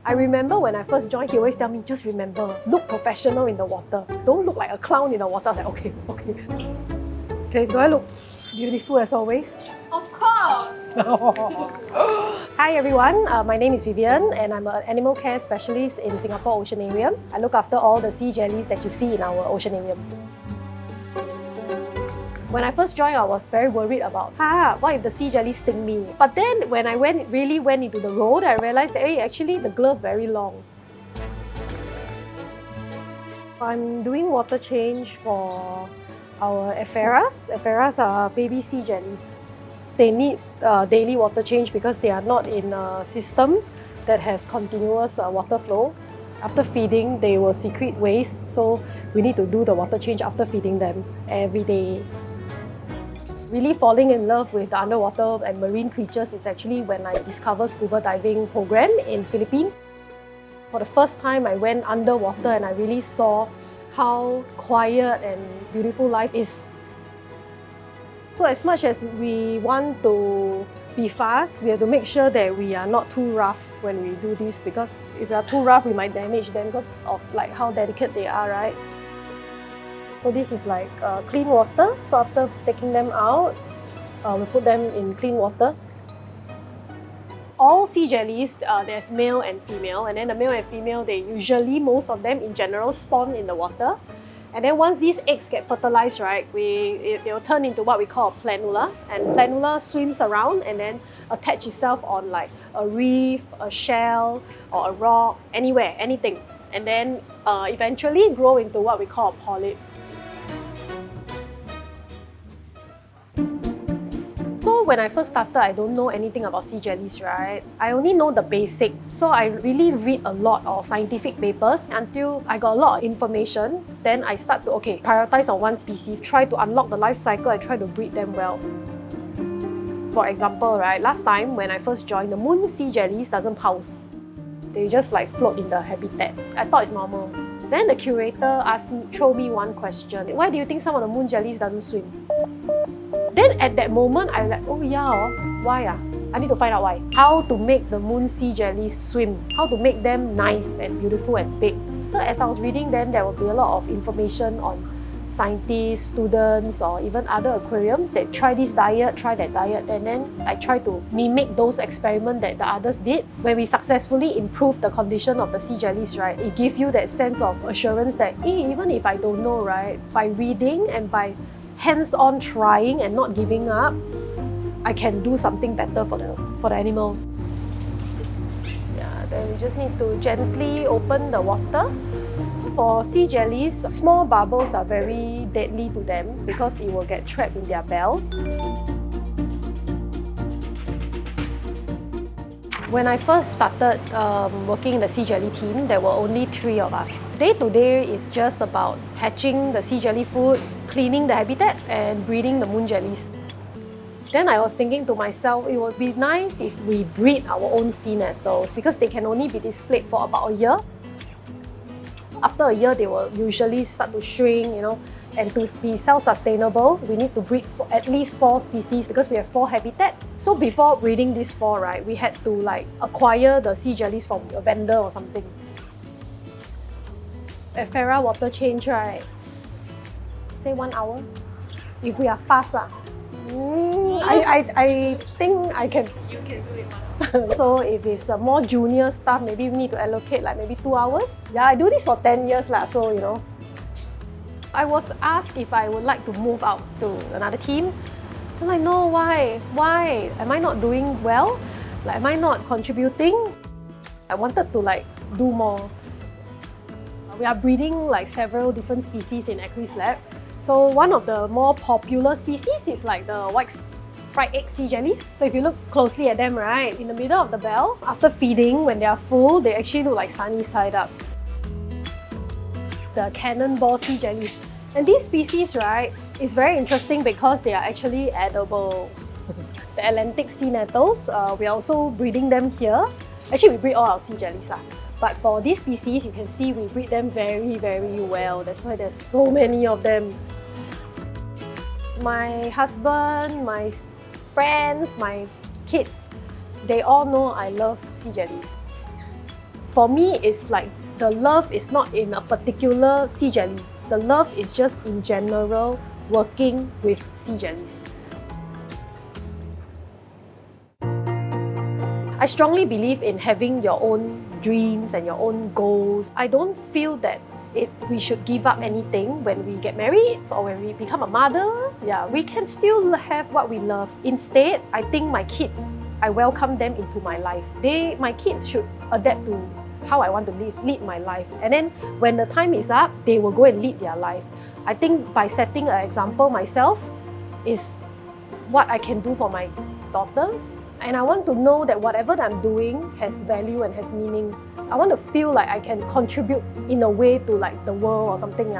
I remember when I first joined, he always tell me, just remember, look professional in the water. Don't look like a clown in the water. I was like, okay. Okay, do I look beautiful as always? Of course! Hi everyone, my name is Vivian and I'm an animal care specialist in Singapore Oceanarium. I look after all the sea jellies that you see in our oceanarium. When I first joined, I was very worried about, what if the sea jellies sting me? But then when I really went into the role, I realized that actually the glove very long. I'm doing water change for our epheras. Epheras are baby sea jellies. They need daily water change because they are not in a system that has continuous water flow. After feeding, they will secrete waste, so we need to do the water change after feeding them every day. Really falling in love with the underwater and marine creatures is actually when I discovered scuba diving program in Philippines. For the first time, I went underwater and I really saw how quiet and beautiful life is. So as much as we want to be fast, we have to make sure that we are not too rough when we do this, because if we are too rough, we might damage them because of like how delicate they are, right? So this is like clean water. So after taking them out, we put them in clean water. All sea jellies, there's male and female, and then the male and female, they usually, most of them in general, spawn in the water. And then once these eggs get fertilized, right, they'll turn into what we call a planula. And planula swims around and then attach itself on like a reef, a shell, or a rock, anywhere, anything. And then eventually grow into what we call a polyp. So when I first started, I don't know anything about sea jellies, right? I only know the basic. So I really read a lot of scientific papers until I got a lot of information. Then I start to, prioritize on one species, try to unlock the life cycle and try to breed them well. For example, right, last time when I first joined, the moon sea jellies doesn't pulse. They just like float in the habitat. I thought it's normal. Then the curator throw me one question. Why do you think some of the moon jellies doesn't swim? Then at that moment, I was like, oh yeah, why? I need to find out why. How to make the moon sea jellies swim. How to make them nice and beautiful and big. So as I was reading them, there will be a lot of information on scientists, students, or even other aquariums that try this diet, try that diet, and then I try to mimic those experiments that the others did. When we successfully improve the condition of the sea jellies, right, it gives you that sense of assurance that even if I don't know, right, by reading and by hands-on trying and not giving up, I can do something better for the animal. Yeah, then we just need to gently open the water. For sea jellies, small bubbles are very deadly to them because it will get trapped in their bell. When I first started working in the sea jelly team, there were only 3 of us. Day to day is just about hatching the sea jelly food, cleaning the habitat, and breeding the moon jellies. Then I was thinking to myself, it would be nice if we breed our own sea nettles because they can only be displayed for about a year. After a year, they will usually start to shrink, and to be self-sustainable, we need to breed for at least 4 species because we have 4 habitats. So before breeding these 4, right, we had to acquire the sea jellies from a vendor or something. Ephera water change, right? Say 1 hour. If we are fast, I think I can. You can do it. So if it's more junior stuff, maybe we need to allocate maybe 2 hours. Yeah, I do this for 10 years, so I was asked if I would like to move out to another team. I'm like, no, why? Why? Am I not doing well? Am I not contributing? I wanted to do more. We are breeding several different species in Aquis Lab. So one of the more popular species is the white fried egg sea jellies. So if you look closely at them, right, in the middle of the bell, after feeding, when they are full, they actually look like sunny side up. The cannonball sea jellies. And these species, right, is very interesting because they are actually edible. The Atlantic sea nettles, we are also breeding them here. Actually, we breed all our sea jellies. But for these species, you can see we breed them very, very well. That's why there's so many of them. My husband, my friends, my kids, they all know I love sea jellies. For me, it's like the love is not in a particular sea jelly. The love is just in general working with sea jellies. I strongly believe in having your own dreams and your own goals. I don't feel that we should give up anything when we get married or when we become a mother. Yeah, we can still have what we love. Instead, I think my kids, I welcome them into my life. My kids should adapt to how I want to lead my life. And then when the time is up, they will go and lead their life. I think by setting an example myself is what I can do for my daughters. And I want to know that whatever that I'm doing has value and has meaning. I want to feel like I can contribute in a way to like the world or something.